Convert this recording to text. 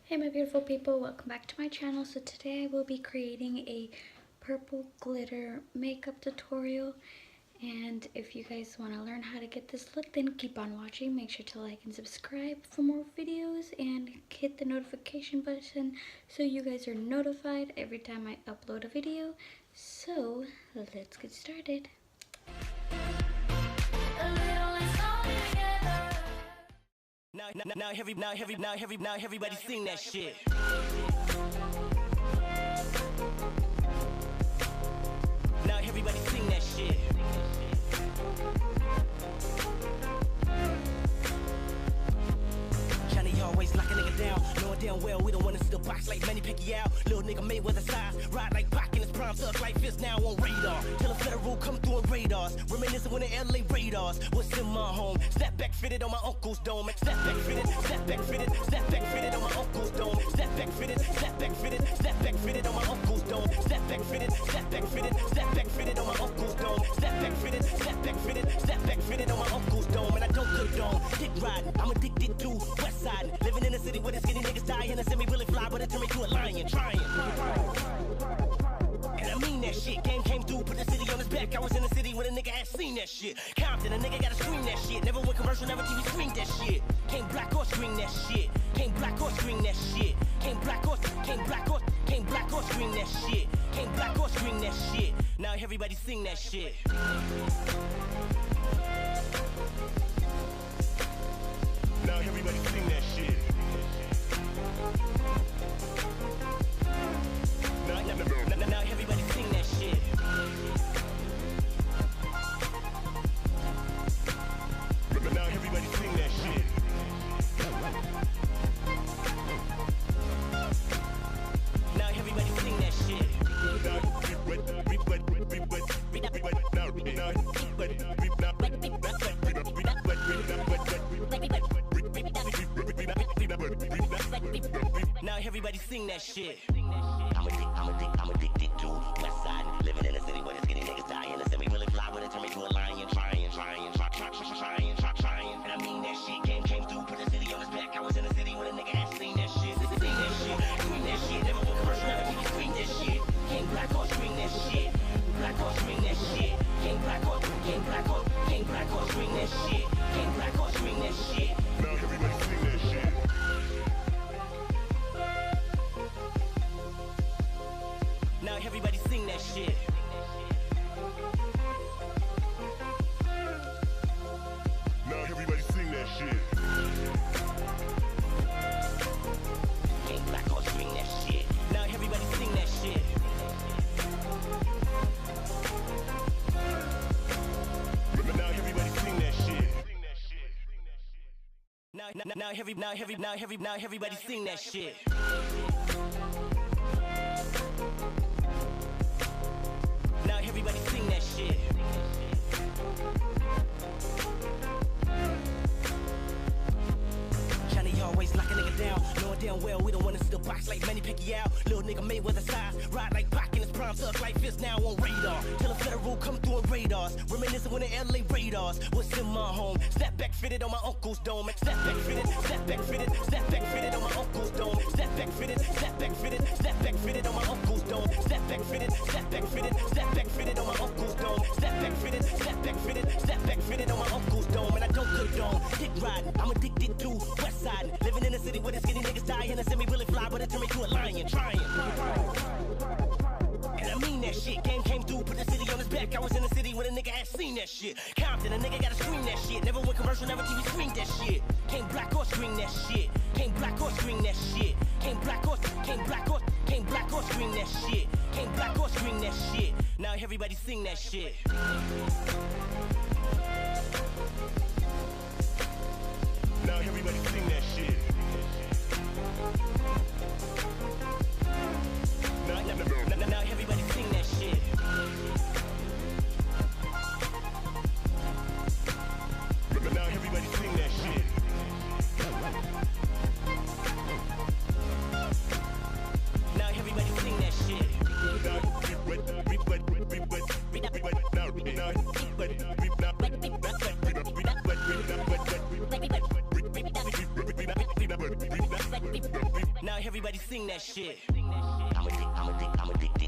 Hey my beautiful people, welcome back to my channel. So today I will be creating a purple glitter makeup tutorial, and if you guys want to learn how to get this look, then keep on watching. Make sure to like and subscribe for more videos and hit the notification button so you guys are notified every time I upload a video. So let's get started. Now everybody sing that shit. Now everybody sing that shit. Johnny always lock a nigga down, knowing damn well we don't want to see the box like Manny Pacquiao. Little nigga made with a size, ride like Pac in his prime, thug like fist now on radar. Till a federal come through on radars, reminiscing when the LA radars was in my home. Step back fitted on my uncle's dome. Step back fitted, step back fitted, step back fitted on my uncle's dome. Step back fitted, step back fitted, step back fitted on my uncle's dome. Step back fitted, step back fitted, step back fitted on my uncle's dome. Step back fitted, step back fitted, step back fitted on my uncle's dome. And I don't condone dick riding, I'm addicted to west side. Living in a city where the skinny niggas die and a semi really fly, but it turned me to a lion, trying. And I mean that shit. Game came through, put the city on his back. I was in the city when a nigga had seen that shit. Compton, a nigga gotta scream that shit. Never went commercial, never TV screen that shit. Can't black or screen that shit. Can't black or screen that shit. Can't black or screen that shit. Can't black or screen that shit. Now everybody sing that shit. Now everybody sing that shit. Now everybody sing that shit. Now everybody sing that shit. Now everybody sing that shit. Now everybody sing that shit. I'm addicted to west side. Living in a city where the skinny niggas die and the semi really fly, but it turned me to a lion, trying. And I mean that shit. Game came through, put the city on his back. I was in the city when a nigga had seen that shit. Seen that shit, screen that shit. Never went commercial, never TV screen that shit. Can't black or screen that shit. Black or screen that shit. Can't black or screen that shit. Can't black or screen that shit. Now everybody sing that shit. Now everybody sing that shit. Now everybody sing that shit. Can't black or screen that shit. Now everybody sing that shit. Now everybody sing that shit. Now everybody sing that shit. Now everybody sing that shit. Johnny always lock a nigga down, knowing damn well we don't want to see the box like Manny Pacquiao. Little nigga made with a size, ride like Pac in his prime, thug like fist now on radar. Till a federal come through on radars, reminiscing when the LA radars was in my home. Step back fitted on my uncle's dome. Step back fitted, step back fitted, step back fitted on my uncle's dome. Step back fitted, step back fitted, step back fitted on my uncle's dome. Step back fitted, step back fitted, step back fitted on my uncle's dome. Step back fitted, step back fitted, step back fitted on my uncle's dome. And I don't condone dick riding, I'm addicted to west side. Living in a city where the skinny niggas die and a semi really fly, but it turned me to a lion, trying. And I mean that shit. Game came through, put the city on his back. I was in the city when a nigga had seen that shit. Compton, a nigga gotta scream that shit. Never went commercial, never TV screen that shit. Can't black or screen that shit. Can't black or screen that shit. Can't black or screen that shit. Can't black or screen that shit. Now everybody sing that shit. Now everybody sing that shit. Now everybody sing that shit. Now everybody sing that shit. Now everybody sing that shit. Now Now everybody sing that shit. I'm addicted